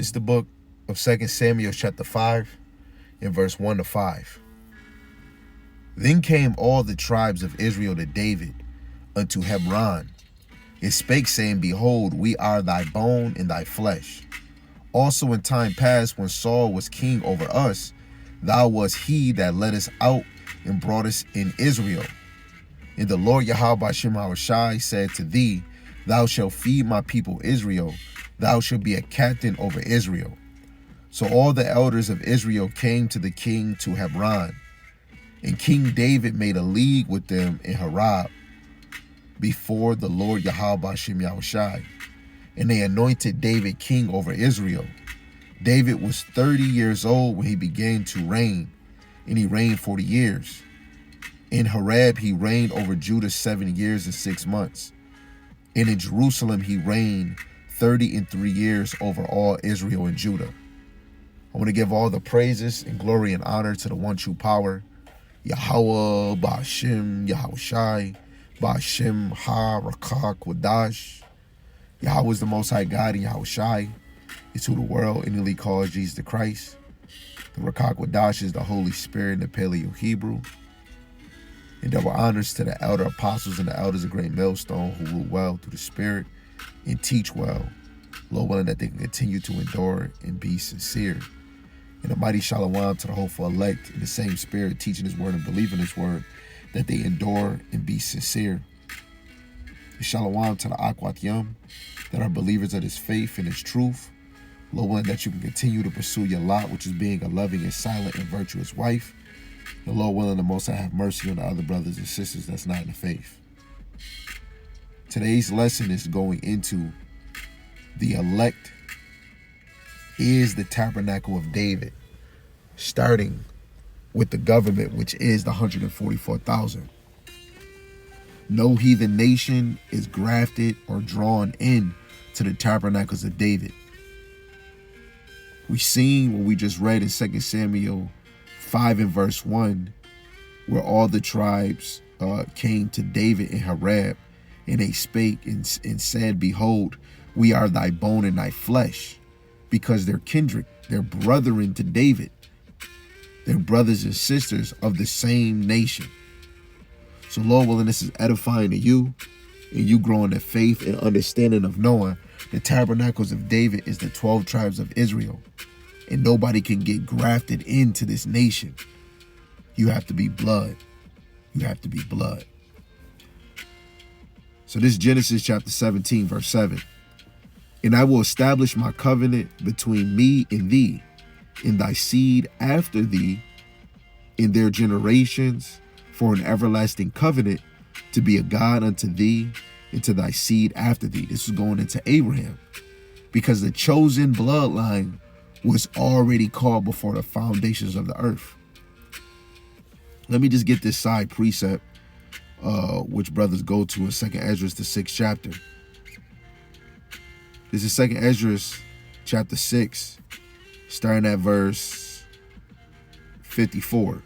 It's the book of 2 Samuel chapter 5 and verse 1 to 5. Then came all the tribes of Israel to David unto Hebron, and spake, saying, Behold, we are thy bone and thy flesh. Also in time past, when Saul was king over us, thou wast he that led us out and brought us in Israel. And the Lord Yahweh Bashem Harushai said to thee, Thou shalt feed my people Israel, thou shalt be a captain over Israel. So all the elders of Israel came to the king to Hebron, and King David made a league with them in Horeb before the Lord Yahweh Bashem Yahushai. And they anointed David king over Israel. David was 30 years old when he began to reign, and he reigned 40 years. In Horeb he reigned over Judah 7 years and 6 months. And in Jerusalem he reigned 33 years over all Israel and Judah. I want to give all the praises and glory and honor to the one true power, Yahweh Ba'ashem Yahushai Ba'ashem Ha-Rakak Wadash. Yahweh is the Most High God, and Yahushai is who the world innately calls Jesus the Christ. The Rakak Wadash is the Holy Spirit in the Paleo-Hebrew. And double honors to the elder apostles and the elders of Great Millstone who rule well through the Spirit and teach well, Lord willing that they can continue to endure and be sincere. And a mighty shalom to the hopeful elect in the same Spirit, teaching His word and believing His word, that they endure and be sincere. And shalom to the Akwat Yum, that are believers of His faith and His truth. Lord willing that you can continue to pursue your lot, which is being a loving and silent and virtuous wife. The Lord willing, the Most High have mercy on the other brothers and sisters that's not in the faith. Today's lesson is going into the elect is the Tabernacle of David, starting with the government, which is the 144,000. No heathen nation is grafted or drawn in to the Tabernacles of David. We've seen what we just read in 2 Samuel 5 and verse 1, where all the tribes came to David in Horeb, and they spake and said, Behold, we are thy bone and thy flesh, because they're kindred, they're brethren to David. They're brothers and sisters of the same nation. So Lord willing, this is edifying to you, and you growing in faith and understanding of knowing the Tabernacles of David is the 12 tribes of Israel. And nobody can get grafted into this nation. You have to be blood. You have to be blood. So this is Genesis chapter 17, verse 7. And I will establish my covenant between me and thee, and thy seed after thee, in their generations, for an everlasting covenant, to be a God unto thee, and to thy seed after thee. This is going into Abraham, because the chosen bloodline was already called before the foundations of the earth. Let me just get this side precept, which brothers go to in 2 Esdras, the 6th chapter. This is 2 Esdras, chapter 6, starting at verse 54.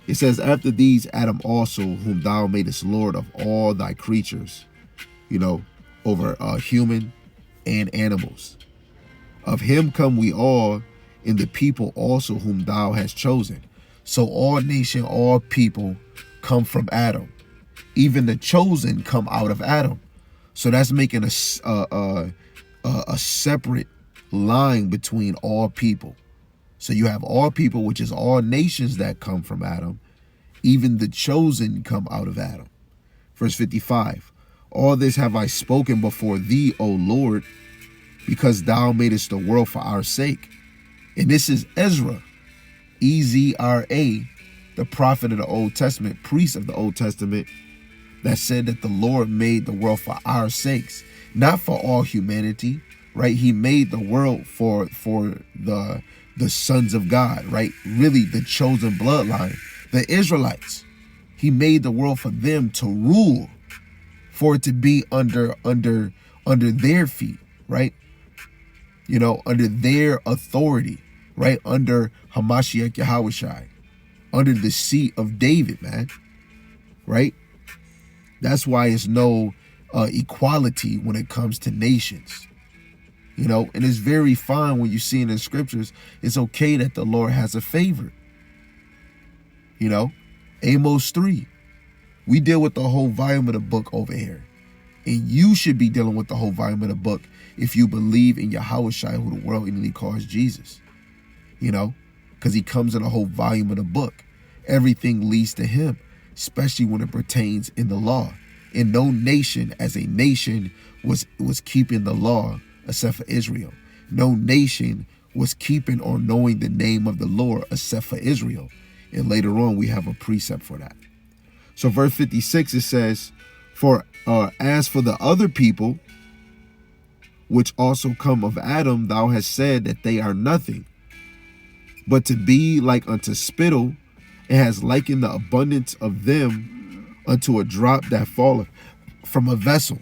It says, After these Adam also, whom thou madest Lord of all thy creatures, over human and animals. Of him come we all, and the people also whom thou hast chosen. So all nation, all people come from Adam. Even the chosen come out of Adam. So that's making a separate line between all people. So you have all people, which is all nations that come from Adam. Even the chosen come out of Adam. Verse 55. All this have I spoken before thee, O Lord, because thou madest the world for our sake. And this is Ezra, E-Z-R-A, the prophet of the Old Testament, priest of the Old Testament, that said that the Lord made the world for our sakes, not for all humanity, right? He made the world for the sons of God, right? Really the chosen bloodline, the Israelites. He made the world for them to rule, for it to be under their feet, right? Under their authority, right? Under Hamashiach Yahushai, under the seat of David, man, right? That's why it's no equality when it comes to nations. You know, and it's very fine when you see it in scriptures. It's okay that the Lord has a favor. You know, Amos 3. We deal with the whole volume of the book over here. And you should be dealing with the whole volume of the book if you believe in Yahushua, who the world inly calls Jesus. You know, because he comes in a whole volume of the book. Everything leads to him, especially when it pertains in the law. And no nation as a nation was keeping the law except for Israel. No nation was keeping or knowing the name of the Lord except for Israel. And later on, we have a precept for that. So verse 56, it says, for as for the other people, which also come of Adam, thou hast said that they are nothing, but to be like unto spittle, it has likened the abundance of them unto a drop that falleth from a vessel.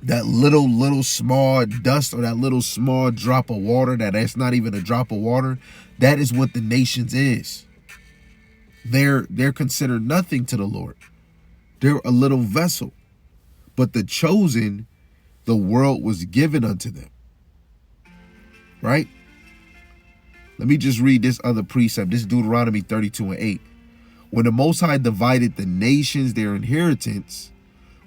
That little small dust, or that little small drop of water, that's not even a drop of water, that is what the nations is. They're considered nothing to the Lord. They're a little vessel. But the chosen, the world was given unto them. Right? Let me just read this other precept. This is Deuteronomy 32:8. When the Most High divided the nations their inheritance,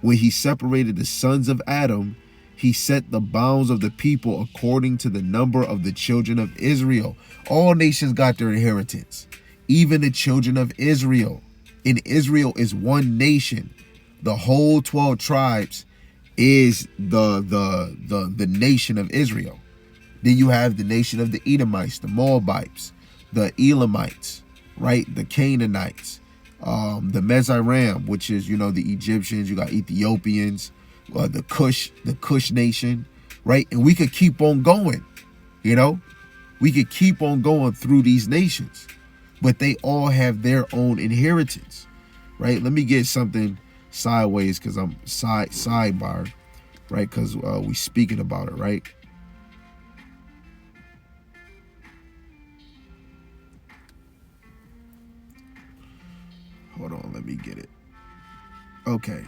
when he separated the sons of Adam, he set the bounds of the people according to the number of the children of Israel. All nations got their inheritance, even the children of Israel. And Israel is one nation. The whole 12 tribes is the nation of Israel. Then you have the nation of the Edomites, the Moabites, the Elamites, right? The Canaanites, the Mizraim, which is, the Egyptians. You got Ethiopians, the Cush nation, right? And we could keep on going, we could keep on going through these nations, but they all have their own inheritance, right? Let me get something sideways, because I'm sidebar, right? Because we speaking about it, right? Hold on, let me get it. Okay.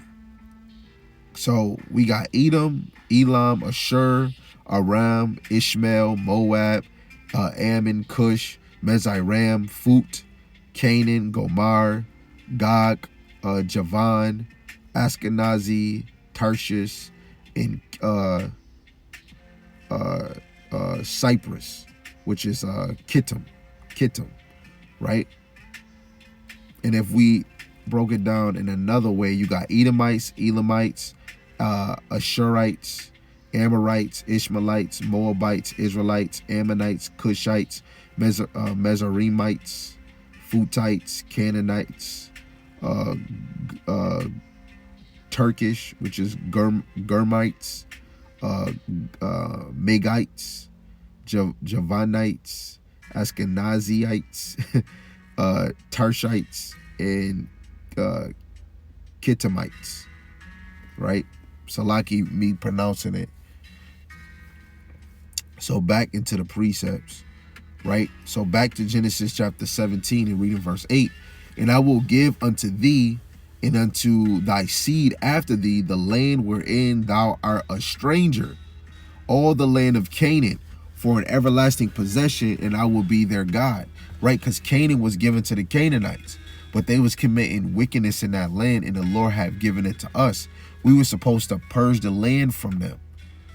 So we got Edom, Elam, Ashur, Aram, Ishmael, Moab, Ammon, Cush, Mizraim, Phut, Canaan, Gomar, Gog, Javan, Ashkenazi, Tarshish, and Cyprus, which is Kittim, right? And if we broke it down in another way, you got Edomites, Elamites, Ashurites, Amorites, Ishmaelites, Moabites, Israelites, Ammonites, Cushites, Mezarimites, Phutites, Canaanites, Turkish, which is Germites, Megites, Javanites, Ashkenaziites, Tarshites, and Kittimites, right? Salaki, me pronouncing it. So back into the precepts, right? So back to Genesis chapter 17 and reading verse 8. And I will give unto thee and unto thy seed after thee the land wherein thou art a stranger, all the land of Canaan, for an everlasting possession, and I will be their God. Right? Because Canaan was given to the Canaanites, but they was committing wickedness in that land, and the Lord had given it to us. We were supposed to purge the land from them.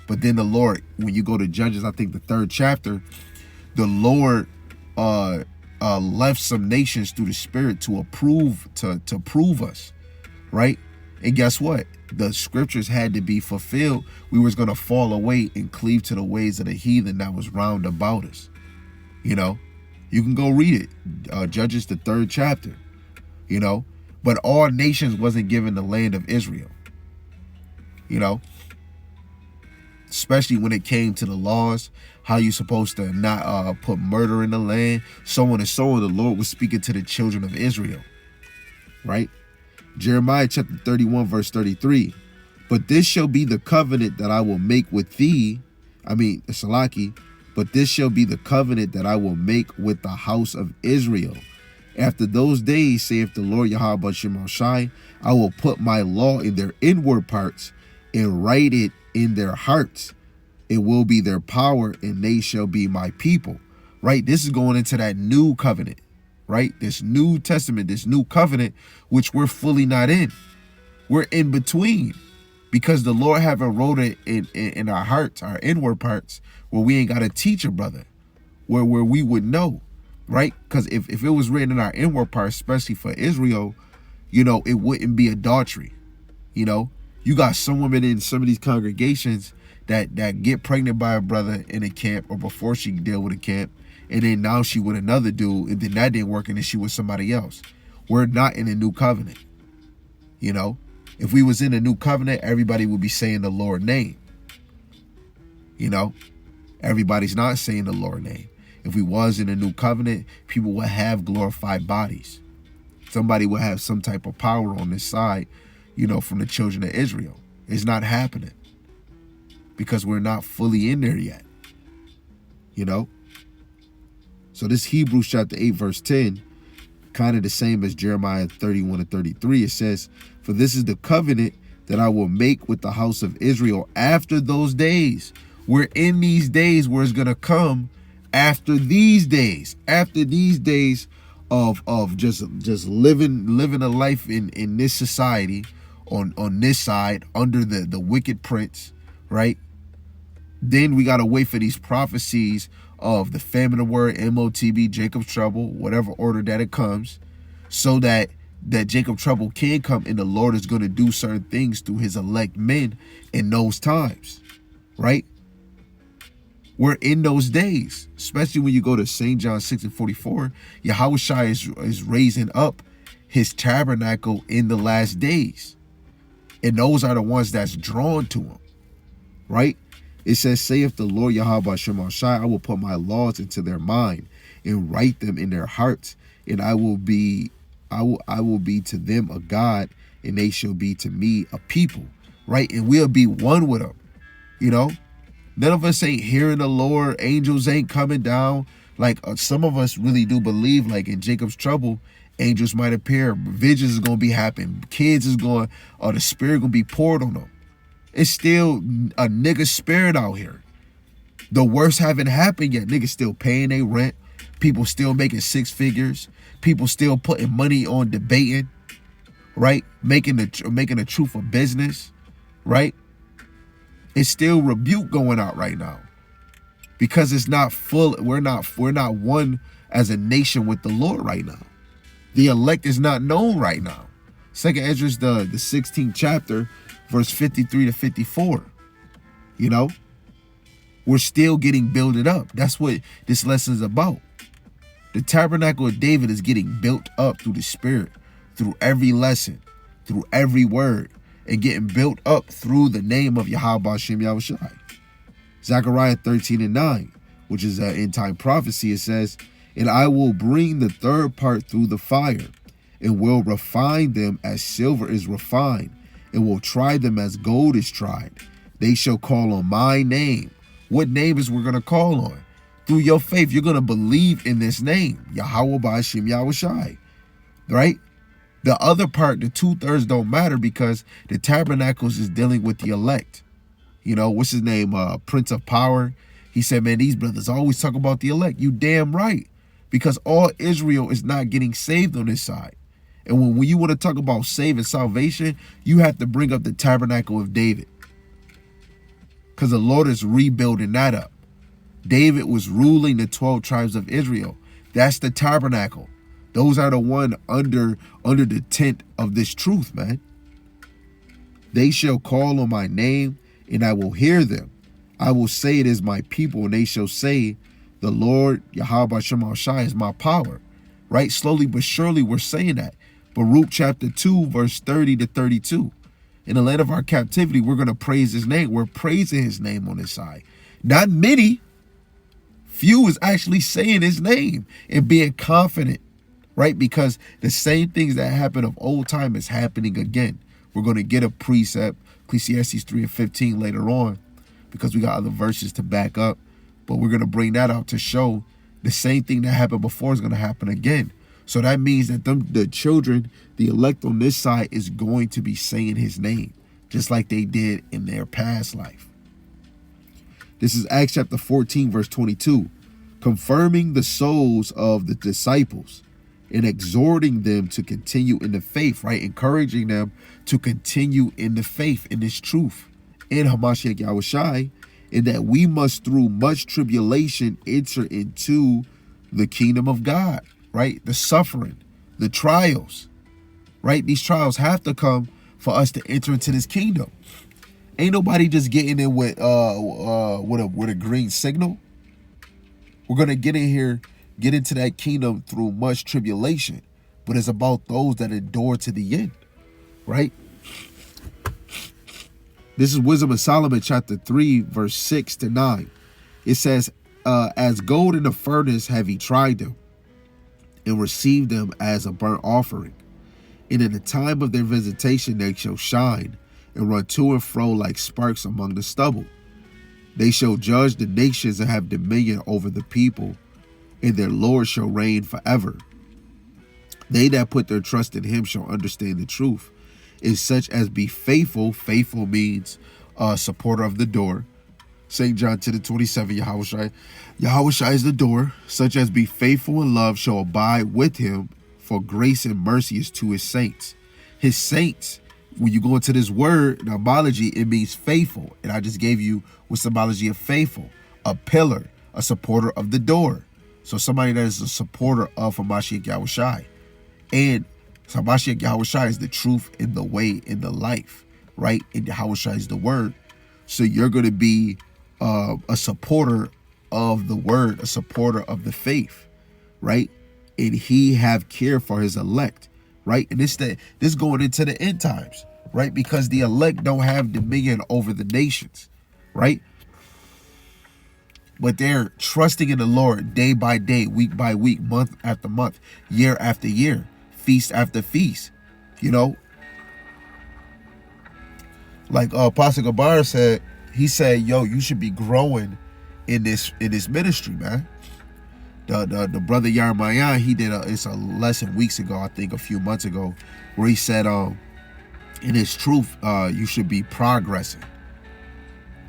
But then the Lord, when you go to Judges, I think the 3rd chapter, the Lord left some nations through the Spirit to prove us, right? And guess what? The scriptures had to be fulfilled. We was going to fall away and cleave to the ways of the heathen that was round about us. You can go read it. Judges, the 3rd chapter, But all nations wasn't given the land of Israel, Especially when it came to the laws, how you supposed to not put murder in the land, so on and so on. The Lord was speaking to the children of Israel, right? Jeremiah chapter 31, verse 33. But this shall be the covenant that I will make with thee. Salaki. But this shall be the covenant that I will make with the house of Israel. After those days, saith the Lord Yahweh Shemel Shai, I will put my law in their inward parts and write it in their hearts, It will be their power, and they shall be my people. Right? This is going into that new covenant, right? This New Testament, this new covenant, which we're fully not in. We're in between, because the Lord haven't wrote it in our hearts, our inward parts, where we ain't got to teach a brother, where we would know, right? Because if it was written in our inward parts, especially for Israel, it wouldn't be adultery. You got some women in some of these congregations that get pregnant by a brother in a camp, or before she deal with a camp, and then now she with another dude, and then that didn't work, and then she with somebody else. We're not in a new covenant. If we was in a new covenant, everybody would be saying the Lord name. Everybody's not saying the Lord name. If we was in a new covenant, people would have glorified bodies. Somebody would have some type of power on this side, from the children of Israel. It's not happening, because we're not fully in there yet. So this Hebrews chapter 8 verse 10, kind of the same as Jeremiah 31 and 33. It says, for this is the covenant that I will make with the house of Israel after those days. We're in these days where it's going to come after these days. After these days of just living a life in this society, on this side, under the wicked prince, right? Then we got to wait for these prophecies of the famine of word, MOTB, Jacob's trouble, whatever order that it comes, so that Jacob's trouble can come, and the Lord is going to do certain things through his elect men in those times, right? We're in those days, especially when you go to St. John 6 and 44. Yahushua is raising up his tabernacle in the last days. And those are the ones that's drawn to him, right? It says, saith the Lord Yahweh Shem Shai, I will put my laws into their mind and write them in their hearts, and I will be to them a God, and they shall be to me a people, right? And we'll be one with them. None of us ain't hearing the Lord. Angels ain't coming down. Like some of us really do believe, like in Jacob's trouble, angels might appear. Visions is going to be happening. Kids is going, or the spirit going to be poured on them. It's still a nigga spirit out here. The worst haven't happened yet. Niggas still paying their rent. People still making six figures. People still putting money on debating, right? Making the truth a business, right? It's still rebuke going out right now, because it's not full. We're not one as a nation with the Lord right now. The elect is not known right now. Second Ezra, the 16th chapter, verse 53 to 54. We're still getting builded up. That's what this lesson is about. The Tabernacle of David is getting built up through the Spirit, through every lesson, through every word, and getting built up through the name of Yahweh Shem Yahushai. Zechariah 13 and 9, which is an end time prophecy, it says, and I will bring the third part through the fire, and will refine them as silver is refined, and will try them as gold is tried. They shall call on my name. What name is we're going to call on? Through your faith, you're going to believe in this name, Yahweh Ba'ashem Yahushai, right? The other part, the 2/3 don't matter, because the tabernacles is dealing with the elect. What's his name? Prince of Power. He said, man, these brothers always talk about the elect. You damn right. Because all Israel is not getting saved on this side. And when you want to talk about saving salvation, you have to bring up the Tabernacle of David, because the Lord is rebuilding that up. David was ruling the 12 tribes of Israel. That's the tabernacle. Those are the one under the tent of this truth, man. They shall call on my name, and I will hear them. I will say it is my people, and they shall say, the Lord Yahweh Shem Shai is my power. Right? Slowly but surely we're saying that. Baruch chapter 2, verse 30 to 32. In the land of our captivity, we're going to praise his name. We're praising his name on this side. Not many. Few is actually saying his name and being confident, right? Because the same things that happened of old time is happening again. We're going to get a precept, Ecclesiastes 3 and 15 later on, because we got other verses to back up. But we're going to bring that out to show the same thing that happened before is going to happen again. So that means that the children, the elect on this side, is going to be saying his name, just like they did in their past life. This is Acts chapter 14, verse 22. Confirming the souls of the disciples and exhorting them to continue in the faith, right? Encouraging them to continue in the faith, in this truth, in Hamashiach Yahushai, and that we must through much tribulation enter into the kingdom of God, right? The suffering, the trials, right? These trials have to come for us to enter into this kingdom. Ain't nobody just getting in with a green signal. We're gonna get in here, get into that kingdom through much tribulation, but it's about those that endure to the end, right? This is Wisdom of Solomon, chapter 3, verse 6 to 9. It says, as gold in the furnace have he tried them, and received them as a burnt offering. And in the time of their visitation they shall shine, and run to and fro like sparks among the stubble. They shall judge the nations and have dominion over the people, and their Lord shall reign forever. They that put their trust in him shall understand the truth, and such as be faithful. Faithful means supporter of the door. St. John 10:27, Yahushai is the door. Such as be faithful in love shall abide with him, for grace and mercy is to his saints. His saints, when you go into this word, in etymology, it means faithful. And I just gave you what symbology of faithful. A pillar, a supporter of the door. So somebody that is a supporter of Hamashiach Yahushai. And Hamashiach Yahushai is the truth and the way and the life, right? And Yahushai is the word. So you're going to be a supporter of the word, a supporter of the faith, right? And he have care for his elect, right? And this going into the end times, right? Because the elect don't have dominion over the nations, right? But they're trusting in the Lord day by day, week by week, month after month, year after year, feast after feast, you know? Like Apostle Gabar said, he said, yo, you should be growing in this ministry, man. The brother Yarmaya, he did it's a lesson weeks ago, I think a few months ago, where he said, in his truth, you should be progressing.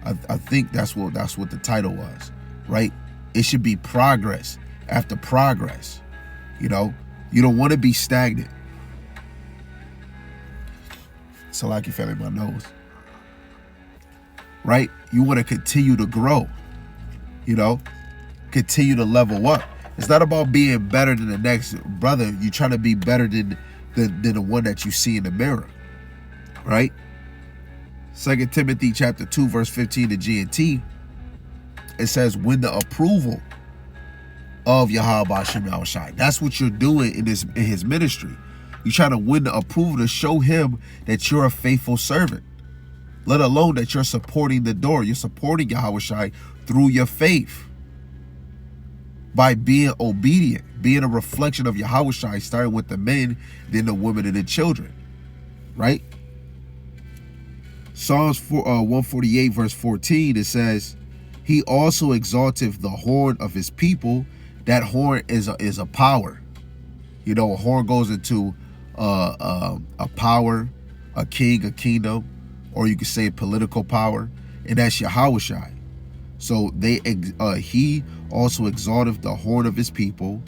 I think that's what the title was, right? It should be progress after progress. You know, you don't want to be stagnant. So like you fell in my nose. Right? You want to continue to grow, you know, continue to level up. It's not about being better than the next brother. You're trying to be better than the one that you see in the mirror, right? 2 Timothy chapter 2, verse 15 to G&T, it says, win the approval of Yahweh Shem Yahushai. That's what you're doing in his ministry. You're trying to win the approval to show him that you're a faithful servant. Let alone that you're supporting the door. You're supporting Yahushai through your faith. By being obedient, being a reflection of Yahushai, starting with the men, then the women and the children. Right? Psalms 148 verse 14, it says, he also exalteth the horn of his people. That horn is a power. You know, a horn goes into a power, a king, a kingdom, or you could say political power, and that's Yahushai. So he also exalteth the horn of his people,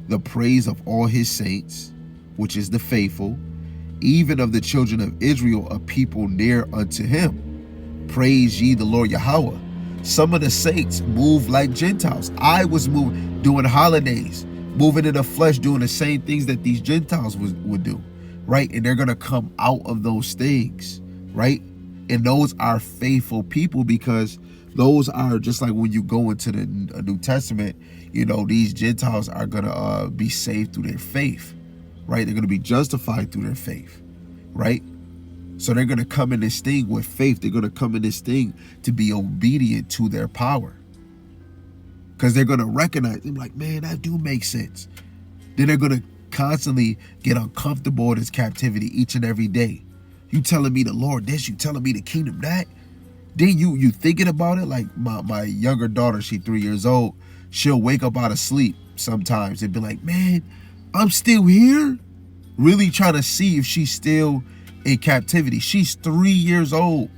the praise of all his saints, which is the faithful, even of the children of Israel, a people near unto him. Praise ye the Lord Yahweh. Some of the saints move like Gentiles. I was moving, doing holidays, moving in the flesh, doing the same things that these Gentiles would do, right? And they're going to come out of those things, right? And those are faithful people, because those are just like when you go into the New Testament, you know, these Gentiles are going to be saved through their faith, right? They're going to be justified through their faith, right? So they're going to come in this thing with faith. They're going to come in this thing to be obedient to their power, because they're going to recognize, they're like, man, that do make sense. Then they're going to constantly get uncomfortable in this captivity each and every day. You telling me the Lord this, you telling me the kingdom that. Then you thinking about it. Like my younger daughter, she 3 years old. She'll wake up out of sleep sometimes and be like, man, I'm still here. Really trying to see if she's still in captivity. She's 3 years old.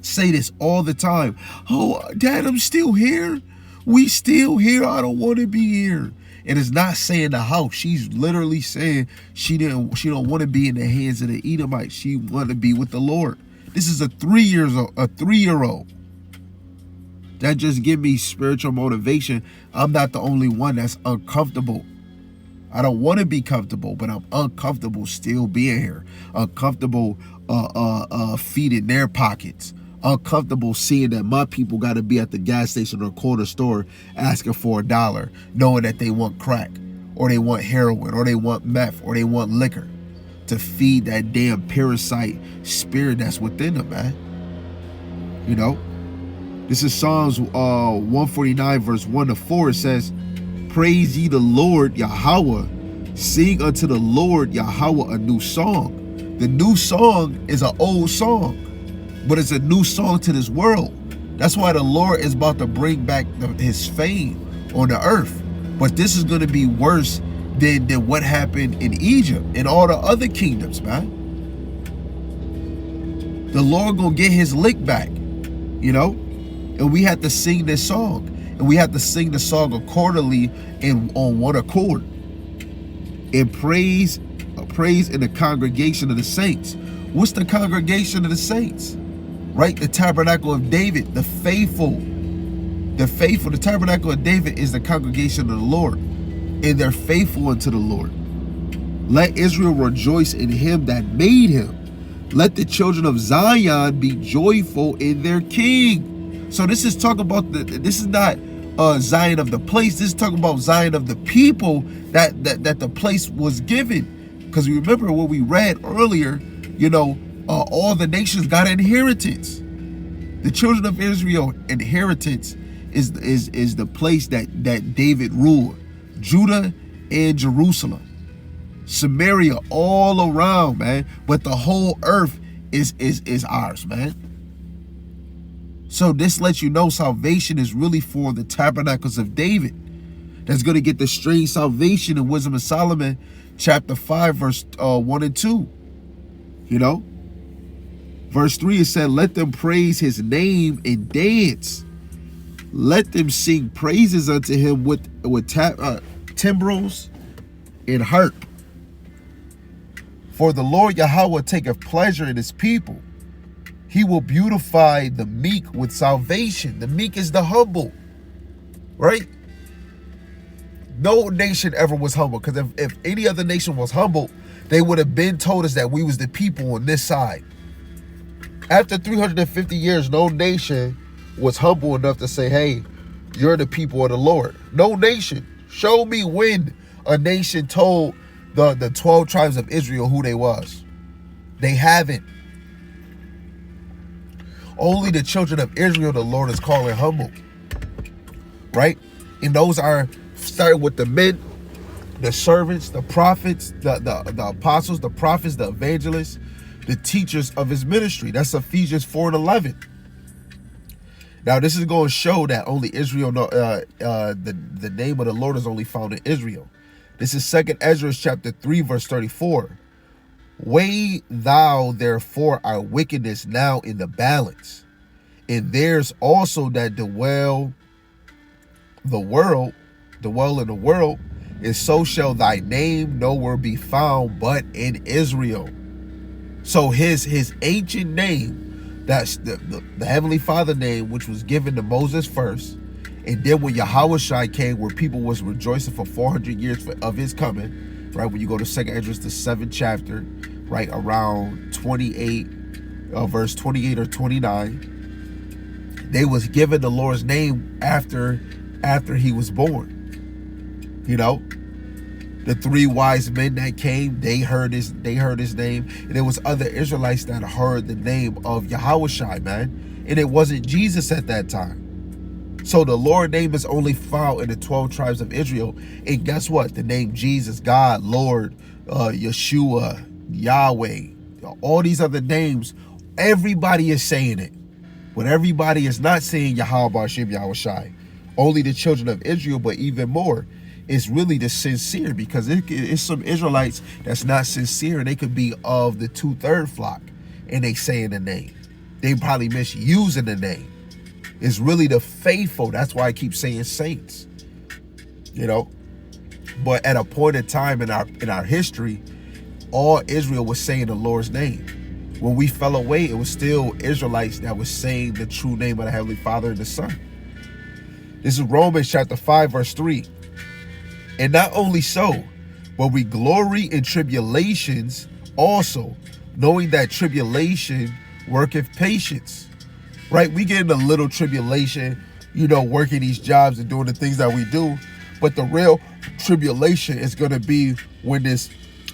say this all the time. Oh, Dad, I'm still here. We still here. I don't want to be here. And it's not saying the house. She's literally saying she don't want to be in the hands of the Edomites. She want to be with the Lord. This is a 3-year-old. That just give me spiritual motivation. I'm not the only one that's uncomfortable. I don't want to be comfortable, but I'm uncomfortable still being here. Uncomfortable feeding their pockets. Uncomfortable seeing that my people got to be at the gas station or corner store asking for $1, knowing that they want crack, or they want heroin, or they want meth, or they want liquor to feed that damn parasite spirit that's within them, man. You know? This is Psalms 149, verse 1-4. It says, praise ye the Lord Yahweh. Sing unto the Lord Yahweh a new song. The new song is an old song, but it's a new song to this world. That's why the Lord is about to bring back his fame on the earth. But this is going to be worse than what happened in Egypt and all the other kingdoms, man. The Lord going to get his lick back, you know? And we have to sing this song. And we have to sing the song accordingly and on one accord. And praise in the congregation of the saints. What's the congregation of the saints? Right? The Tabernacle of David, the faithful. The faithful. The Tabernacle of David is the congregation of the Lord. And they're faithful unto the Lord. Let Israel rejoice in him that made him. Let the children of Zion be joyful in their king. So this is talking about this is not Zion of the place. This is talking about Zion of the people that the place was given. Because we remember what we read earlier, you know, all the nations got inheritance. The children of Israel inheritance is the place that David ruled. Judah and Jerusalem. Samaria all around, man. But the whole earth is ours, man. So this lets you know salvation is really for the tabernacles of David. That's going to get the strange salvation in Wisdom of Solomon, chapter 5, verse 1 and 2. You know? Verse 3, it said, let them praise his name and dance. Let them sing praises unto him with timbrels and harp. For the Lord Yahweh taketh pleasure in his people. He will beautify the meek with salvation. The meek is the humble, right? No nation ever was humble, because if any other nation was humble, they would have been told us that we was the people on this side. After 350 years, no nation was humble enough to say, hey, you're the people of the Lord. No nation. Show me when a nation told the 12 tribes of Israel who they was. They haven't. Only the children of Israel the Lord is calling humble, right? And those are starting with the men, the servants, the prophets, the apostles, the prophets, the evangelists, the teachers of his ministry. That's Ephesians 4:11. Now this is going to show that only Israel, the name of the Lord is only found in Israel. This is 2 Ezra chapter 3 verse 34. Weigh thou therefore our wickedness now in the balance, and there's also that dwell in the world, and so shall thy name nowhere be found but in Israel. So his ancient name, that's the Heavenly Father name, which was given to Moses first, and then when Yahushua came, where people was rejoicing for 400 years of his coming, right? When you go to 2 Ezra, the 7th chapter, right around 28, verse 28 or 29, they was given the Lord's name after he was born. You know, the 3 wise men that came, they heard his name, and there was other Israelites that heard the name of Yahushua, man, and it wasn't Jesus at that time. So the Lord name is only found in the 12 tribes of Israel. And guess what? The name Jesus, God, Lord, Yeshua, Yahweh, all these other names, everybody is saying it. But everybody is not saying Yahweh Hashem Yahushai. Only the children of Israel, but even more. It's really the sincere, because it's some Israelites that's not sincere, and they could be of the 2/3 flock, and they saying the name. They probably misusing the name. It's really the faithful. That's why I keep saying saints. You know, but at a point in time in our history, all Israel was saying the Lord's name. When we fell away, it was still Israelites that was saying the true name of the Heavenly Father and the Son. This is Romans chapter 5, verse 3. And not only so, but we glory in tribulations also, knowing that tribulation worketh patience. Right? We get in a little tribulation, you know, working these jobs and doing the things that we do. But the real tribulation is going to be when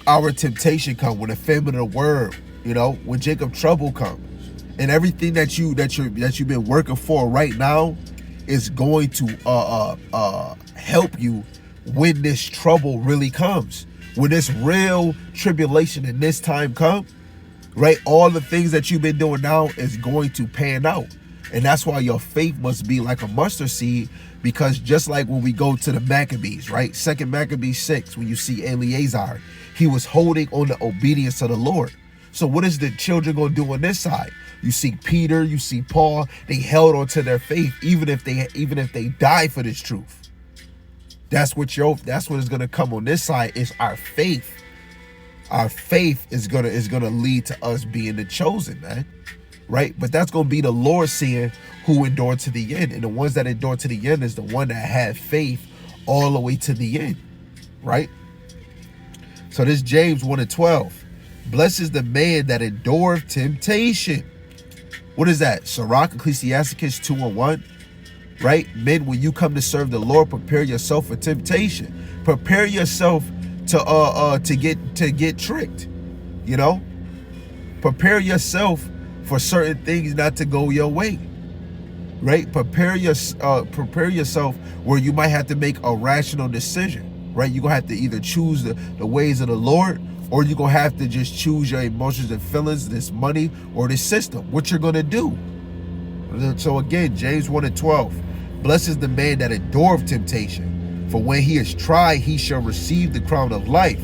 our temptation comes, when the famine of the word, you know, when Jacob trouble comes, and everything that you've been working for right now is going to help you when this trouble really comes. When this real tribulation and this time come, right? All the things that you've been doing now is going to pan out. And that's why your faith must be like a mustard seed, because just like when we go to the Maccabees, right? 2 Maccabees 6, when you see Eleazar, he was holding on the obedience of the Lord. So what is the children going to do on this side? You see Peter, you see Paul, they held on to their faith, even if they die for this truth. That's what is going to come on this side, is our faith. Our faith is gonna lead to us being the chosen, man. Right? But that's gonna be the Lord seeing who endured to the end. And the ones that endure to the end is the one that had faith all the way to the end. Right? So this James 1:12. Blessed is the man that endureth temptation. What is that? Sirach, Ecclesiasticus 2:1. Right? Men, when you come to serve the Lord, prepare yourself for temptation. Prepare yourself to get tricked. You know? Prepare yourself for certain things not to go your way. Right? Prepare yourself where you might have to make a rational decision. Right? You're gonna have to either choose the ways of the Lord, or you're gonna have to just choose your emotions and feelings, this money or this system. What you're gonna do. So again, James 1:12. Blessed is the man that endureth temptation, for when he is tried, he shall receive the crown of life,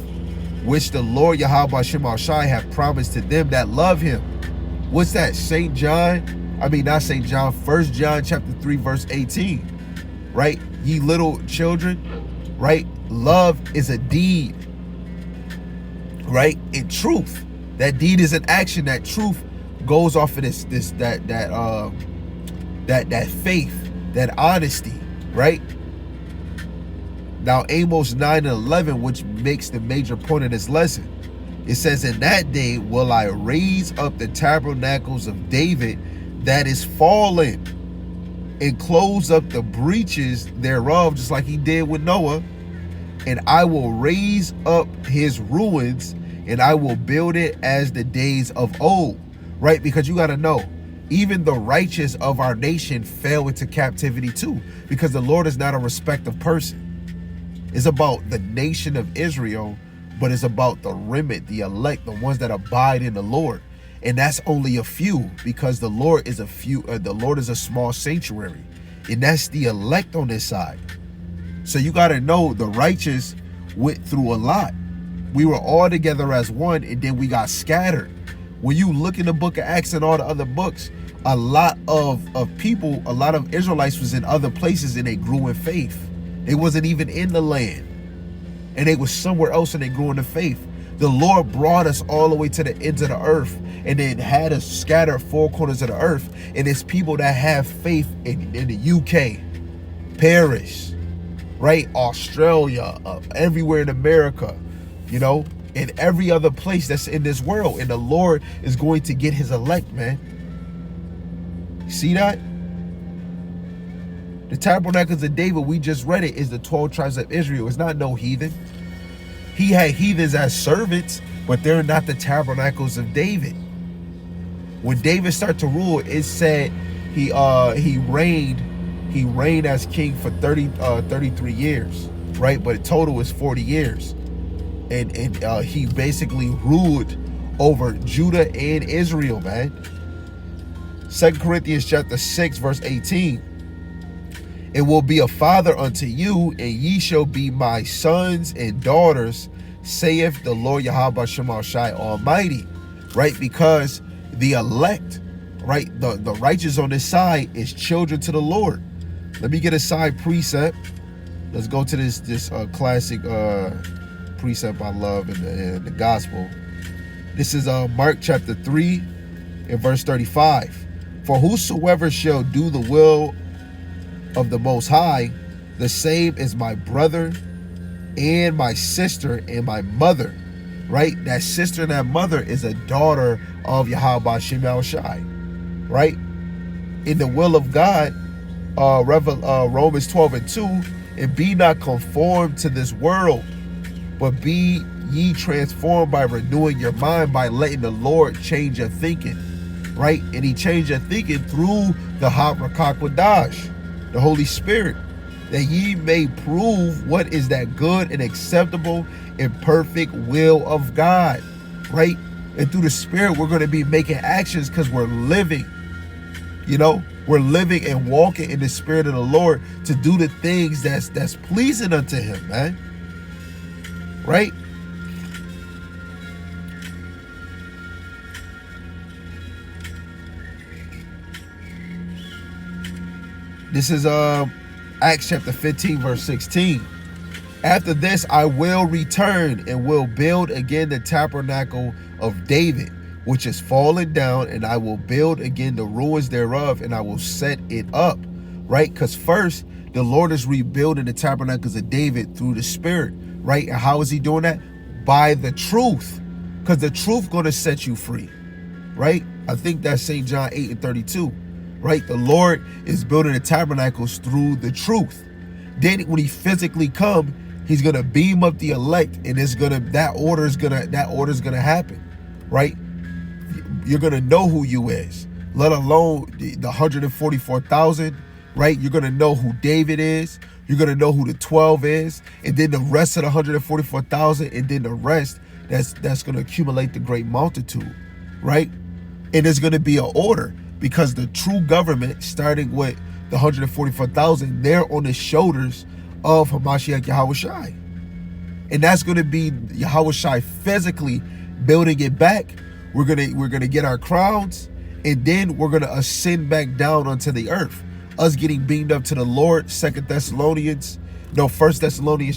which the Lord Yahweh Shema Shai hath promised to them that love him. What's that? St. John? I mean, not St. John, 1 John chapter 3, verse 18. Right? Ye little children, right? Love is a deed. Right? In truth. That deed is an action. That truth goes off of that faith, that honesty, right? Now Amos 9:11, which makes the major point of this lesson, it says, in that day will I raise up the tabernacles of David that is fallen, and close up the breaches thereof, just like he did with Noah, and I will raise up his ruins, and I will build it as the days of old. Right? Because you got to know, even the righteous of our nation fell into captivity too, because the Lord is not a respect of person. It's about the nation of Israel, but it's about the remnant, the elect, the ones that abide in the Lord. And that's only a few, because the Lord is the Lord is a small sanctuary, and that's the elect on this side. So you got to know the righteous went through a lot. We were all together as one, and then we got scattered. When you look in the book of Acts and all the other books, a lot of people, a lot of Israelites was in other places, and they grew in faith. They wasn't even in the land, and they was somewhere else, and they grew in the faith. The Lord brought us all the way to the ends of the earth, and then had us scattered 4 corners of the earth. And it's people that have faith in the UK, Paris, right? Australia, everywhere in America, you know, and every other place that's in this world. And the Lord is going to get his elect, man. See that? The Tabernacles of David, we just read it, is the 12 tribes of Israel. It's not no heathen. He had heathens as servants, but they're not the Tabernacles of David. When David started to rule, it said he reigned as king for 33 years, right? But total is 40 years. And he basically ruled over Judah and Israel, man. 2 Corinthians chapter 6, verse 18. It will be a father unto you, and ye shall be my sons and daughters, saith the Lord Yahweh Shema Shai Almighty. Right? Because the elect right? The righteous on this side is children to the Lord. Let me get a side precept. Let's go to this classic precept I love in the gospel. This is Mark chapter 3 and verse 35. For whosoever shall do the will of the Most High, the same is my brother and my sister and my mother. Right? That sister and that mother is a daughter of Yahweh Shem Yahushai. Right? In the will of God, Romans 12 and 2, and be not conformed to this world, but be ye transformed by renewing your mind, by letting the Lord change your thinking. Right? And he changed your thinking through the HaRakakwadash, the Holy Spirit, that ye may prove what is that good and acceptable and perfect will of God. Right? And through the Spirit, we're going to be making actions because we're living. You know, we're living and walking in the Spirit of the Lord to do the things that's pleasing unto him, man. Right? This is Acts chapter 15, verse 16. After this, I will return and will build again the tabernacle of David, which is fallen down, and I will build again the ruins thereof, and I will set it up. Right? Because first, the Lord is rebuilding the tabernacles of David through the Spirit. Right? And how is he doing that? By the truth. Because the truth going to set you free. Right? I think that's St. John 8 and 32. Right? The Lord is building the tabernacles through the truth. Then when he physically come, he's going to beam up the elect, and it's going to, that order is going to happen. Right? You're going to know who you is, let alone the 144,000, right? You're going to know who David is. You're going to know who the 12 is. And then the rest of the 144,000, and then the rest, that's going to accumulate the great multitude, right? And there's going to be an order, because the true government, starting with the 144,000, they're on the shoulders of Hamashiach Yahushai. And that's going to be Yahushai physically building it back. We're gonna get our crowns, and then we're gonna ascend back down onto the earth. Us getting beamed up to the Lord. 1 Thessalonians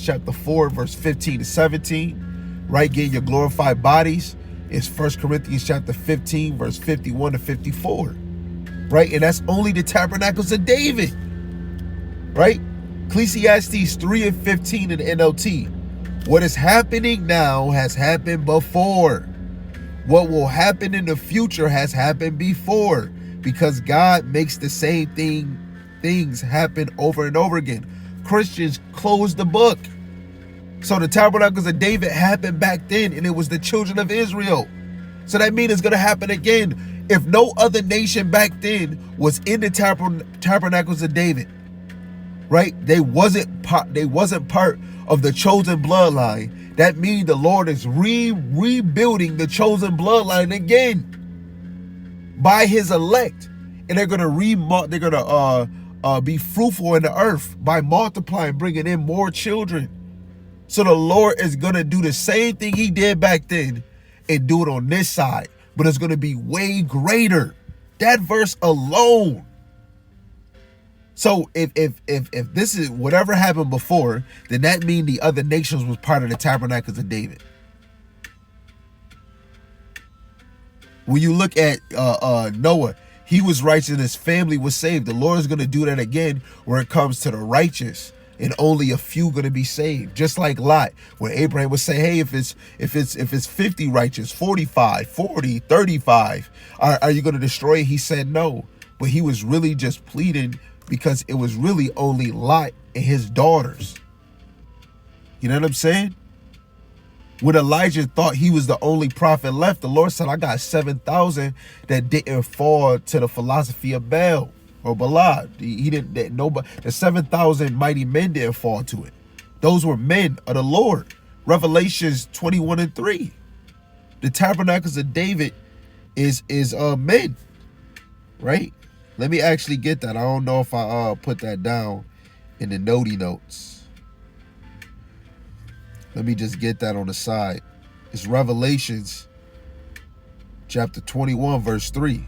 chapter 4, verse 15 to 17. Right? Getting your glorified bodies is 1 Corinthians chapter 15, verse 51 to 54. Right? And that's only the tabernacles of David. Right? Ecclesiastes 3 and 15 in the NLT. What is happening now has happened before. What will happen in the future has happened before, because God makes the same things happen over and over again. Christians close the book. So the tabernacles of David happened back then, and it was the children of Israel. So that means it's going to happen again. If no other nation back then was in the tabernacles of David, right? They wasn't part of the chosen bloodline. That means the Lord is rebuilding the chosen bloodline again by his elect, and they're gonna be fruitful in the earth by multiplying, bringing in more children. So the Lord is gonna do the same thing he did back then and do it on this side, but it's gonna be way greater. That verse alone. So if this is whatever happened before, then that means the other nations was part of the tabernacles of David. When you look at Noah, he was righteous and his family was saved. The Lord is going to do that again where it comes to the righteous, and only a few going to be saved. Just like Lot, when Abraham would say, hey, if it's 50 righteous, 45, 40, 35, are you going to destroy it? He said no, but he was really just pleading, because it was really only Lot and his daughters. You know what I'm saying? When Elijah thought he was the only prophet left, the Lord said, I got 7,000 that didn't fall to the philosophy of Baal or Balaam. The 7,000 mighty men didn't fall to it. Those were men of the Lord. Revelations 21 and 3. The tabernacles of David is men, right? Let me actually get that. I don't know if I put that down in the notey notes. Let me just get that on the side. It's Revelations chapter 21, verse 3.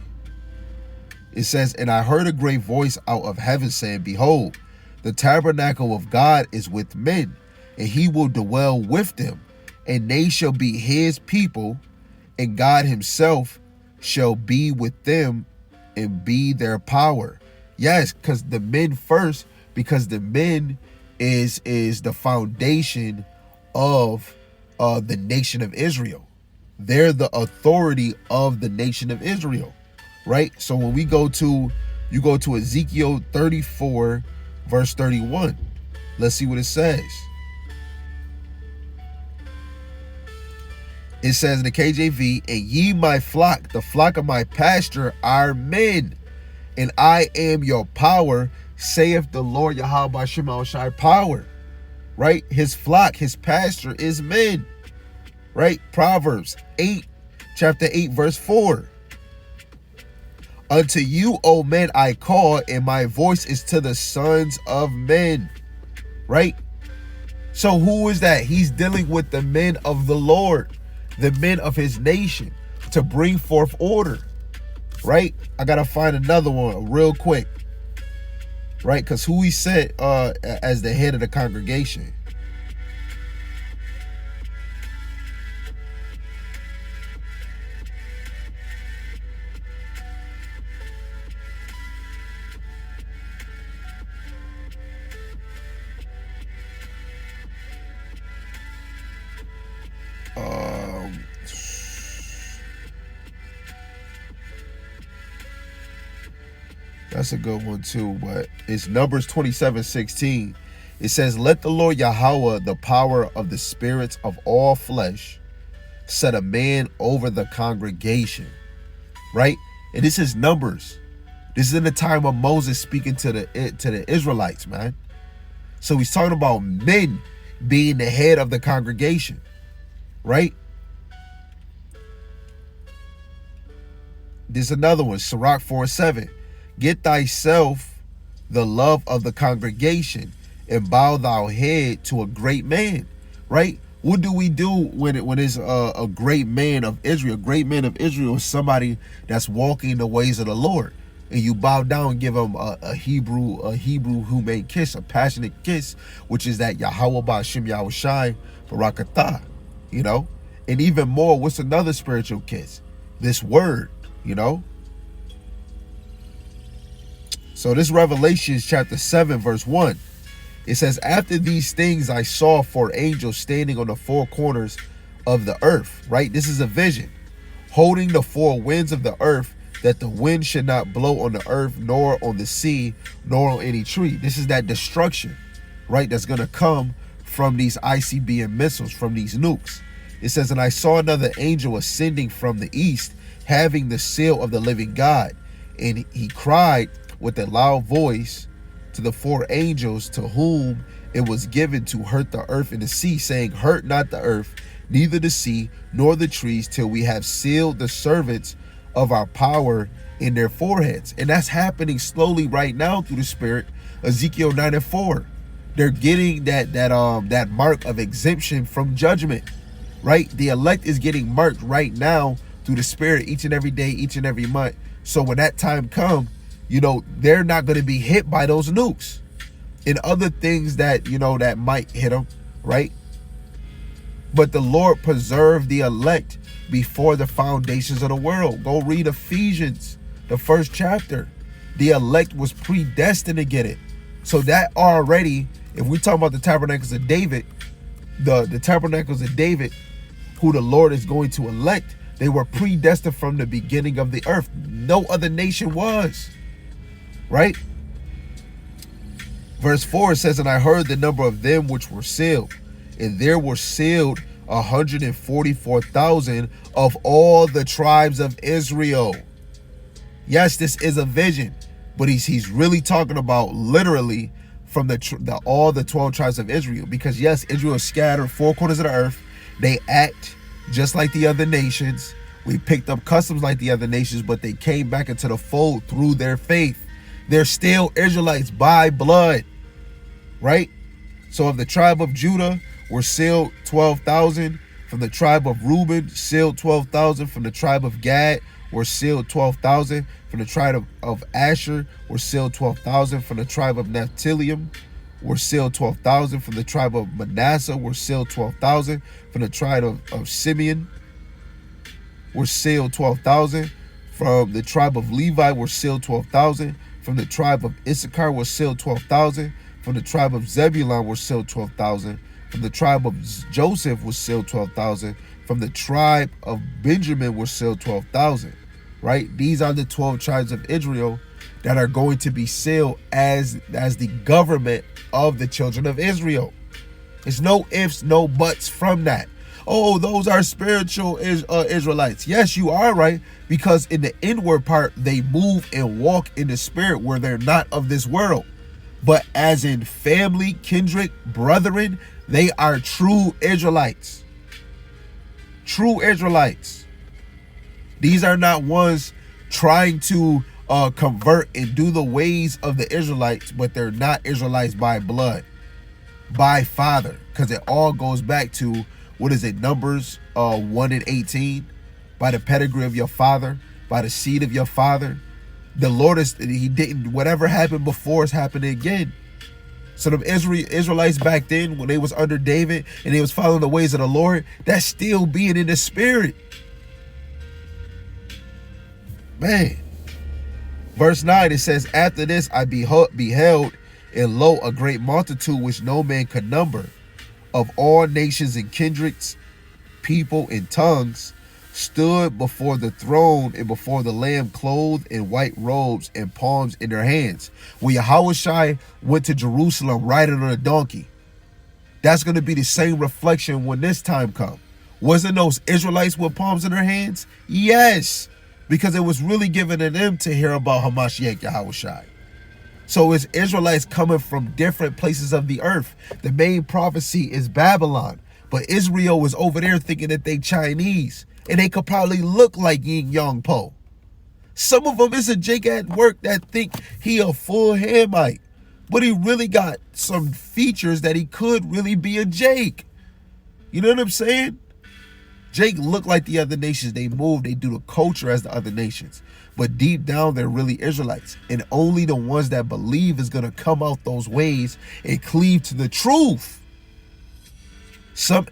It says, and I heard a great voice out of heaven saying, behold, the tabernacle of God is with men, and he will dwell with them, and they shall be his people, and God himself shall be with them and be their power. Yes, because the men first, because the men is the foundation of the nation of Israel. They're the authority of the nation of Israel, right? So when you go to Ezekiel 34 verse 31, let's see what it says. It says in the KJV, and ye my flock, the flock of my pasture, are men, and I am your power, saith the Lord Yahweh Shema Shai. Power, right? His flock, his pasture is men, right? Proverbs 8, chapter 8, verse 4. Unto you, O men, I call, and my voice is to the sons of men, right? So who is that? He's dealing with the men of the Lord, the men of his nation, to bring forth order, right? I gotta find another one real quick, right? Because who he said as the head of the congregation. That's a good one too, but it's Numbers 27:16. It says, let the Lord Yahweh, the power of the spirits of all flesh, set a man over the congregation, right? And this is Numbers. This is in the time of Moses speaking to the Israelites, man. So he's talking about men being the head of the congregation, right? There's another one, Sirach 4:7. Get thyself the love of the congregation, and bow thou head to a great man, right? What do we do when it's a great man of Israel? A great man of Israel is somebody that's walking the ways of the Lord, and you bow down and give him a Hebrew humane kiss, a passionate kiss, which is that Yahweh Ba'ashem Yahweh Shai Barakatah, you know? And even more, what's another spiritual kiss? This word, you know? So this Revelation chapter 7 verse 1. It says, after these things I saw 4 angels standing on the 4 corners of the earth, right? This is a vision, holding the 4 winds of the earth, that the wind should not blow on the earth, nor on the sea, nor on any tree. This is that destruction, right? That's going to come from these ICBM missiles, from these nukes. It says, and I saw another angel ascending from the east, having the seal of the living God. And he cried with a loud voice to the 4 angels to whom it was given to hurt the earth and the sea, saying, hurt not the earth, neither the sea, nor the trees, till we have sealed the servants of our power in their foreheads. And that's happening slowly right now through the Spirit. Ezekiel 9:4. They're getting that mark of exemption from judgment, right? The elect is getting marked right now through the Spirit each and every day, each and every month. So when that time comes, you know, they're not going to be hit by those nukes and other things that, you know, that might hit them, right? But the Lord preserved the elect before the foundations of the world. Go read Ephesians, the 1st chapter. The elect was predestined to get it. So that already, if we talk about the tabernacles of David, the tabernacles of David, who the Lord is going to elect, they were predestined from the beginning of the earth. No other nation was. Right? Verse 4 says, and I heard the number of them which were sealed, and there were sealed 144,000 of all the tribes of Israel. Yes, this is a vision, but he's really talking about literally from all the 12 tribes of Israel, because yes, Israel is scattered 4 corners of the earth. They act just like the other nations. We picked up customs like the other nations, but they came back into the fold through their faith. They're still Israelites by blood, right? So of the tribe of Judah were sealed 12,000. From the tribe of Reuben, sealed 12,000. From the tribe of Gad were sealed 12,000. From the tribe of Asher were sealed 12,000. From the tribe of Naphtali were sealed 12,000. From the tribe of Manasseh were sealed 12,000. From the tribe of Simeon were sealed 12,000. From the tribe of Levi were sealed 12,000. From the tribe of Issachar were sealed 12,000. From the tribe of Zebulun were sealed 12,000. From the tribe of Joseph was sealed 12,000. From the tribe of Benjamin were sealed 12,000. Right? These are the 12 tribes of Israel that are going to be sealed as the government of the children of Israel. There's no ifs, no buts from that. Oh, those are spiritual Israelites. Yes, you are right, because in the inward part, they move and walk in the spirit where they're not of this world. But as in family, kindred, brethren, they are true Israelites. True Israelites. These are not ones trying to convert and do the ways of the Israelites, but they're not Israelites by blood, by father, because it all goes back to, what is it, Numbers 1:18, by the pedigree of your father, by the seed of your father. The Lord whatever happened before is happening again. So the Israelites back then, when they was under David and they was following the ways of the Lord, that's still being in the spirit. Man. Verse 9, it says, after this I beheld, and lo, a great multitude which no man could number, of all nations and kindreds, people and tongues, stood before the throne and before the Lamb, clothed in white robes and palms in their hands. When Yahushua went to Jerusalem riding on a donkey, that's going to be the same reflection when this time comes. Wasn't those Israelites with palms in their hands? Yes, because it was really given to them to hear about Hamashiach Yahushua. So it's Israelites coming from different places of the earth. The main prophecy is Babylon, but Israel was over there thinking that they Chinese, and they could probably look like Yin Yang Po. Some of them is a Jake at work that think he a full Hamite, but he really got some features that he could really be a Jake. You know what I'm saying? Jake look like the other nations. They move, they do the culture as the other nations. But deep down, they're really Israelites. And only the ones that believe is going to come out those ways and cleave to the truth.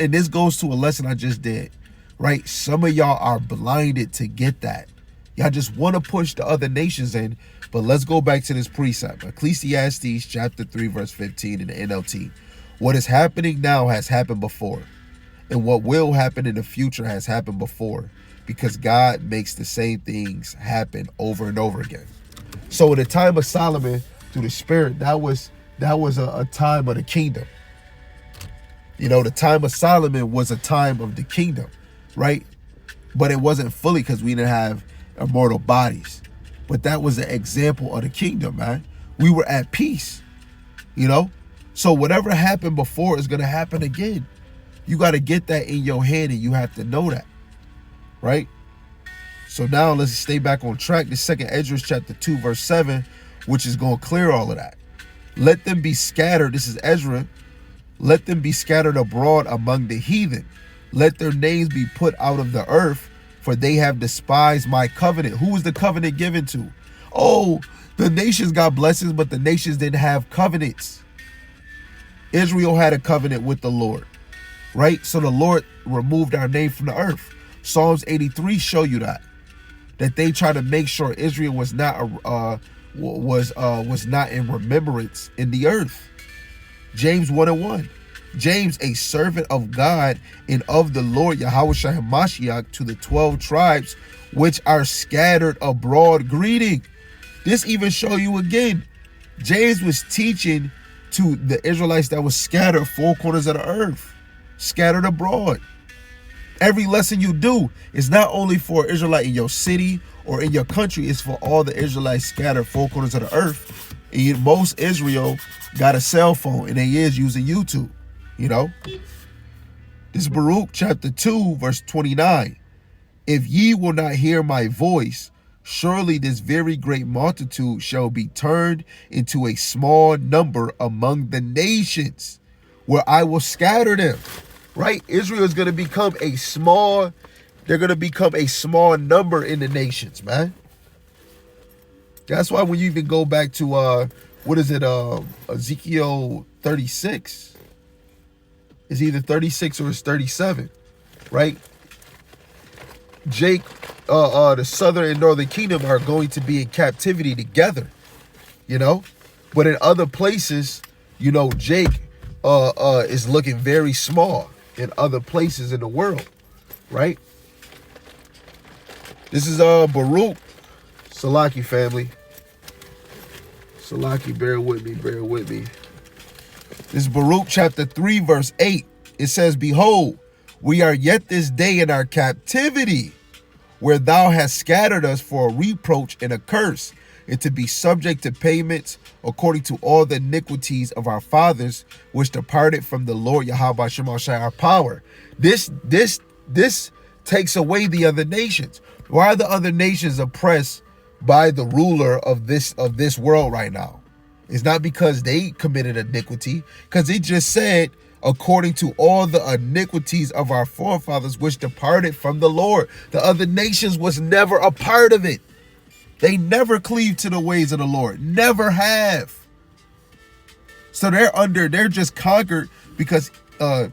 And this goes to a lesson I just did, right? Some of y'all are blinded to get that. Y'all just want to push the other nations in. But let's go back to this precept. Ecclesiastes chapter 3, verse 15 in the NLT. What is happening now has happened before. And what will happen in the future has happened before, because God makes the same things happen over and over again. So in the time of Solomon, through the Spirit, that was a time of the kingdom. You know, the time of Solomon was a time of the kingdom, right? But it wasn't fully, because we didn't have immortal bodies. But that was an example of the kingdom, man. We were at peace, you know? So whatever happened before is going to happen again. You got to get that in your head, and you have to know that, right? So now let's stay back on track. The second Esdras chapter 2, verse 7, which is going to clear all of that. Let them be scattered. This is Ezra. Let them be scattered abroad among the heathen. Let their names be put out of the earth, for they have despised my covenant. Who was the covenant given to? Oh, the nations got blessings, but the nations didn't have covenants. Israel had a covenant with the Lord. Right? So the Lord removed our name from the earth. Psalms 83 show you that they try to make sure Israel was not in remembrance in the earth. James 1:1. James, a servant of God and of the Lord Yahushua HaMashiach, to the 12 tribes which are scattered abroad, greeting. This even show you again. James was teaching to the Israelites that was scattered 4 corners of the earth. Scattered abroad. Every lesson you do is not only for Israelite in your city or in your country, it's for all the Israelites scattered 4 corners of the earth. And most Israel got a cell phone, and they is using YouTube, you know. This is Baruch chapter 2, verse 29. If ye will not hear my voice, surely this very great multitude shall be turned into a small number among the nations, where I will scatter them. Right? Israel is going to become a small They're going to become a small number in the nations, man. That's why when you even go back to, what is it, Ezekiel 36. It's either 36 or it's 37, right? The southern and northern kingdom are going to be in captivity together, you know? But in other places, you know, Jake is looking very small in other places in the world, right? This is Baruch. Salaki family. Salaki, bear with me, bear with me. This is Baruch chapter 3, verse 8. It says, behold, we are yet this day in our captivity, where thou hast scattered us for a reproach and a curse, and to be subject to payments according to all the iniquities of our fathers, which departed from the Lord Yahweh Shema Shai, our power. This takes away the other nations. Why are the other nations oppressed by the ruler of this world right now? It's not because they committed iniquity, because it just said, according to all the iniquities of our forefathers, which departed from the Lord. The other nations was never a part of it. They never cleaved to the ways of the Lord. Never have. So they're just conquered because the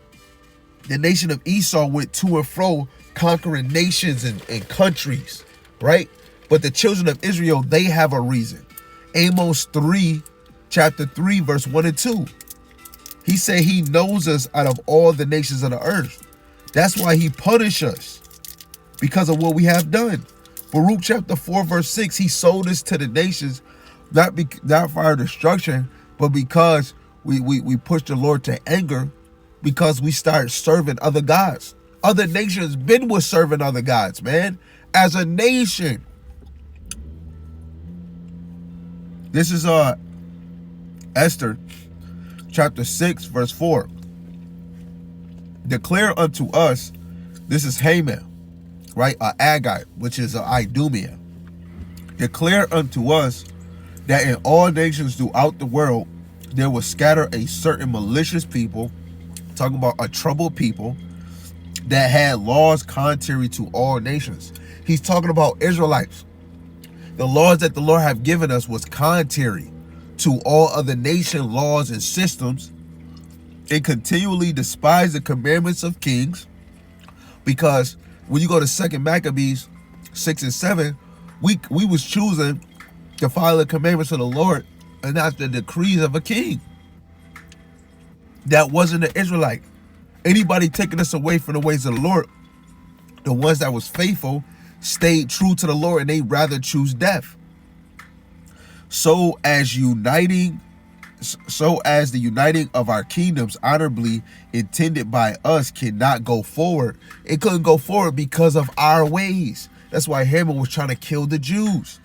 nation of Esau went to and fro conquering nations and countries, right? But the children of Israel, they have a reason. Amos 3, chapter 3, verse 1 and 2. He said he knows us out of all the nations of the earth. That's why he punished us, because of what we have done. Baruch chapter 4, verse 6, he sold us to the nations, not for our destruction, but because we pushed the Lord to anger, because we started serving other gods. Other nations been with serving other gods, man. As a nation. This is Esther chapter 6, verse 4. Declare unto us, this is Haman, right? Agag, which is Idumea. Declare unto us that in all nations throughout the world there will scatter a certain malicious people, talking about a troubled people, that had laws contrary to all nations. He's talking about Israelites. The laws that the Lord have given us was contrary to all other nation laws and systems, and continually despise the commandments of kings. Because when you go to 2 Maccabees 6 and 7, we was choosing to follow the commandments of the Lord and not the decrees of a king that wasn't an Israelite. Anybody taking us away from the ways of the Lord, the ones that was faithful, stayed true to the Lord, and they rather choose death. So as the uniting of our kingdoms honorably intended by us cannot go forward. It couldn't go forward because of our ways. That's why Haman was trying to kill the Jews.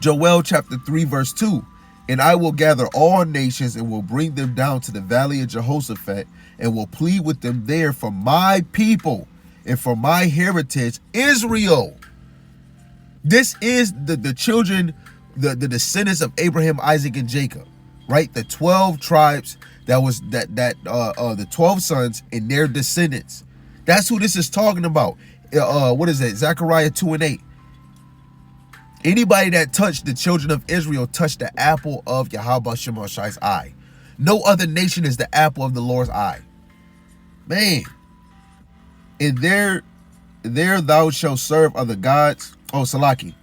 Joel chapter 3, verse 2. And I will gather all nations and will bring them down to the valley of Jehoshaphat, and will plead with them there for my people and for my heritage, Israel. This is the children, the descendants of Abraham, Isaac, and Jacob, right? The 12 tribes the 12 sons and their descendants. That's who this is talking about. What is it? Zechariah 2 and 8. Anybody that touched the children of Israel touched the apple of Yahweh Shema Shai's eye. No other nation is the apple of the Lord's eye. Man. And there thou shalt serve other gods. Oh, Salaki.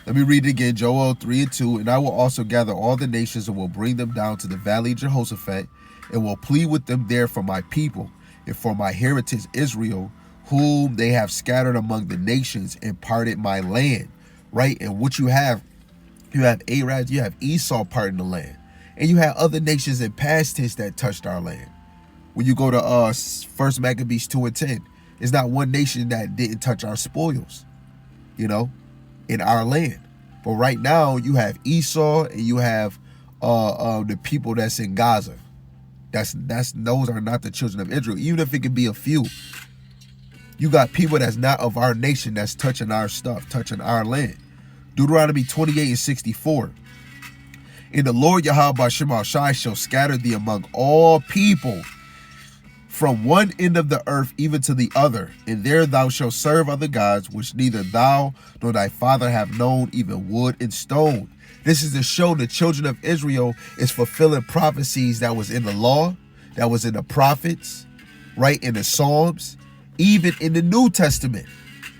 Let me read it again. Joel 3 and 2. And I will also gather all the nations and will bring them down to the valley of Jehoshaphat, and will plead with them there for my people and for my heritage Israel, whom they have scattered among the nations and parted my land. Right? And what you have Arabs, you have Esau parting the land. And you have other nations in past tense that touched our land. When you go to 1 Maccabees 2 and 10, it's not one nation that didn't touch our spoils, you know, in our land. But right now you have Esau and you have the people that's in Gaza. Those are not the children of Israel, even if it could be a few. You got people that's not of our nation that's touching our stuff, touching our land. Deuteronomy 28 and 64. And the Lord Yahweh Shema Shai shall scatter thee among all people from one end of the earth even to the other, and there thou shalt serve other gods, which neither thou nor thy father have known, even wood and stone. This is to show the children of Israel is fulfilling prophecies that was in the law, that was in the prophets, right, in the Psalms, even in the New Testament.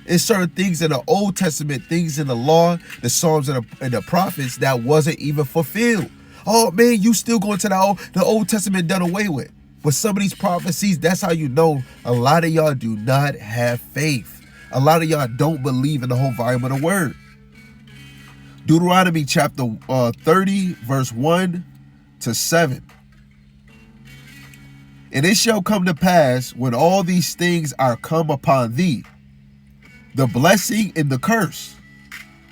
There's certain things in the Old Testament, things in the law, the Psalms, and the prophets that wasn't even fulfilled. Oh man, you still going to the Old Testament done away with. But some of these prophecies, that's how you know a lot of y'all do not have faith. A lot of y'all don't believe in the whole volume of the word. Deuteronomy chapter 30, verse 1 to 7. And it shall come to pass, when all these things are come upon thee, the blessing and the curse,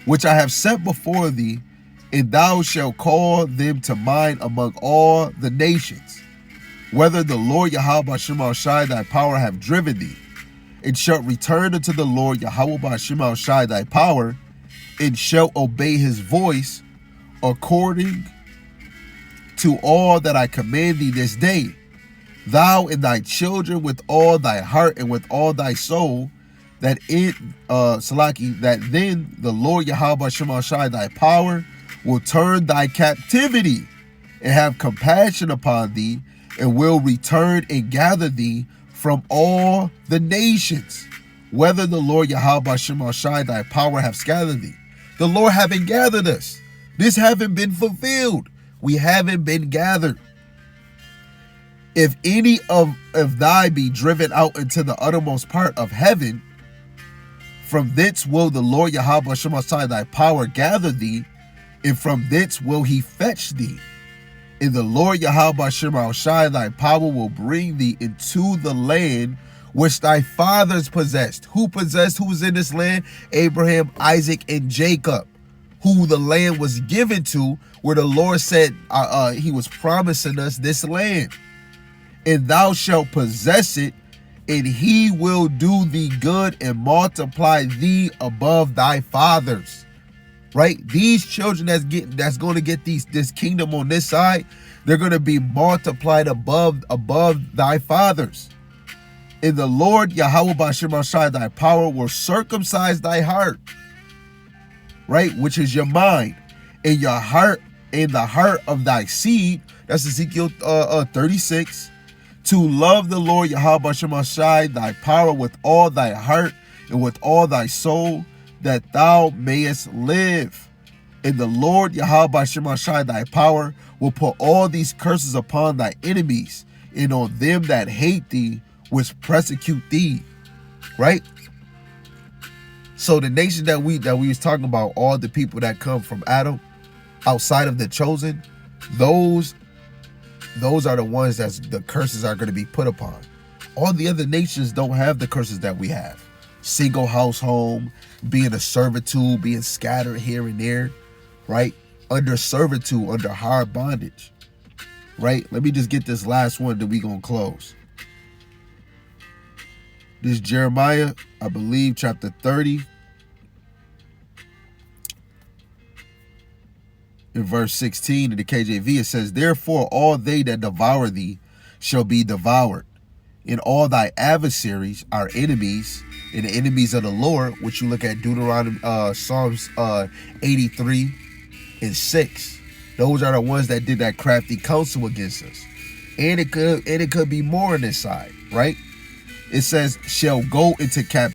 which I have set before thee, and thou shalt call them to mind among all the nations, whether the Lord Yahweh B'Shem Shai thy power have driven thee, and shalt return unto the Lord Yahweh B'Shem Shai thy power, and shalt obey his voice according to all that I command thee this day, thou and thy children with all thy heart and with all thy soul, that then the Lord Yahweh B'Shem Shai thy power will turn thy captivity and have compassion upon thee, and will return and gather thee from all the nations, whether the Lord Yahweh B'Shem Shai thy power have scattered thee. The Lord haven't gathered us. This haven't been fulfilled. We haven't been gathered. If any of thy be driven out into the uttermost part of heaven, from thence will the Lord Yahweh B'Shem Shai thy power gather thee, and from thence will he fetch thee. And the Lord Yahweh B'Shem Shai thy power will bring thee into the land which thy fathers possessed. Who possessed? Who was in this land? Abraham, Isaac, and Jacob, who the land was given to, where the Lord said he was promising us this land. And thou shalt possess it, and he will do thee good and multiply thee above thy fathers. Right? These children that's going to get this kingdom on this side, they're going to be multiplied above thy fathers. And the Lord Yahweh B'Shem Shai thy power will circumcise thy heart, right, which is your mind, and your heart, and the heart of thy seed. That's Ezekiel 36. To love the Lord Yahweh B'Shem Shai thy power with all thy heart and with all thy soul, that thou mayest live. And the Lord Yahweh B'Shem Shai thy power will put all these curses upon thy enemies, and on them that hate thee, which persecute thee. Right? So the nation that we was talking about, all the people that come from Adam, outside of the chosen, those are the ones that the curses are going to be put upon. All the other nations don't have the curses that we have. Single house home, being a servitude, being scattered here and there, right? Under servitude, under hard bondage, right? Let me just get this last one, then we gonna close. This is Jeremiah, I believe, chapter 30. In verse 16 in the KJV, it says, therefore all they that devour thee shall be devoured, and all thy adversaries are enemies, and the enemies of the Lord, which you look at Deuteronomy, Psalms 83 and 6. Those are the ones that did that crafty counsel against us. And it could be more on this side, right? It says, shall go into captivity.